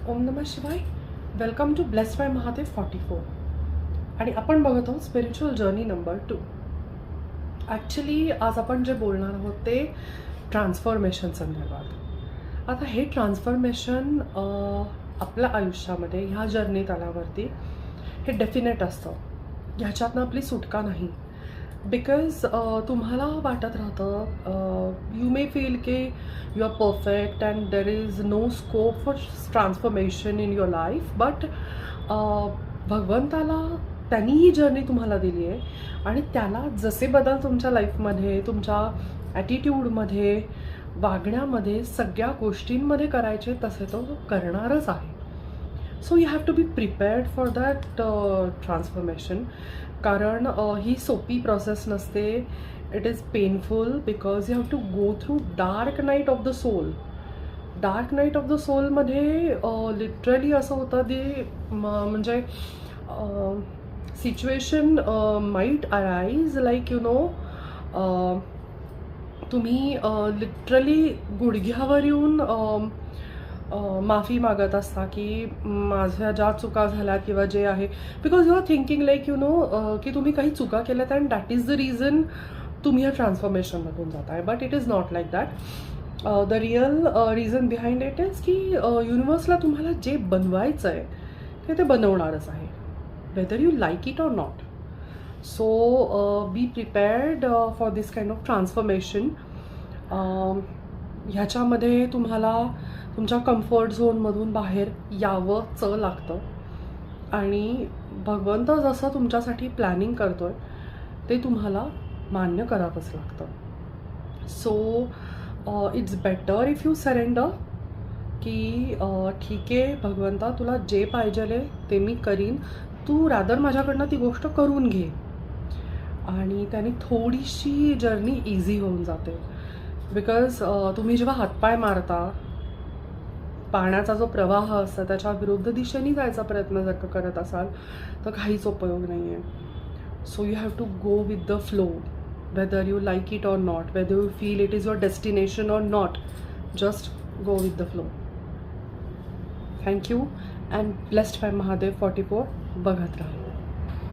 ओम नमः शिवाय. Welcome to blessed by Mahadev 44. आणि आपण बघत आहोत स्पिरिच्युअल जर्नी नंबर 2. ॲक्च्युली आज आपण जे बोलणार आहोत ते ट्रान्सफॉर्मेशन संदर्भात. आता हे ट्रान्सफॉर्मेशन आपल्या आयुष्यामध्ये ह्या जर्नीत आल्यावरती हे डेफिनेट असतं. ह्याच्यातनं आपली सुटका नाही. बिकॉज तुम्हाला वाटत राहतं, यू मे फील की you are perfect and there is no scope for transformation in your life. But भगवंताला त्यांनी ही जर्नी तुम्हाला दिली आहे आणि त्याला जसे बदल तुमच्या लाईफमध्ये, तुमच्या ॲटिट्यूडमध्ये, वागण्यामध्ये, सगळ्या गोष्टींमध्ये करायचे तसे तो करणारच आहे. So you have to be prepared for that transformation. कारण ही सोपी प्रोसेस नसते. It is painful because you have to go through dark night of the soul. Dark night of the सोलमध्ये लिटरली असं होतं ते म्हणजे सिच्युएशन माईट अराईज लाईक तुम्ही लिटरली गुडघ्यावर येऊन माफी मागत असता की माझ्या ज्या चुका झाल्या किंवा जे आहे, because you are thinking like की तुम्ही काही चुका केल्यात and that is the reason तुम्ही या ट्रान्सफॉर्मेशनमधून जाताय. But it is not like that. The real reason behind it is की युनिवर्सला तुम्हाला जे बनवायचं आहे ते बनवणारच आहे, whether you like it or not. So be prepared for this kind of transformation. ह्याच्यामध्ये तुम्हाला तुमच्या कम्फर्ट झोनमधून बाहेर यावंच लागतं आणि भगवंत जसं तुमच्यासाठी प्लॅनिंग करतो आहे ते तुम्हाला मान्य करावंच लागतं. So it's better if you surrender की ठीक आहे भगवंता, तुला जे पाहिजे ते मी करीन, तू रॅदर माझ्याकडनं ती गोष्ट करून घे. आणि त्याने थोडीशी जर्नी इझी होऊन जाते. बिकॉज तुम्ही जेव्हा हातपाय मारता, पाण्याचा जो प्रवाह असतो त्याच्या विरुद्ध दिशेने जायचा प्रयत्न जर करत असाल तर काहीच उपयोग नाही आहे. So you have to go with the flow, whether you like it or not, whether you feel it is your destination or not, just go with the flow. Thank you and blessed by Mahadev 44. बघत राहा.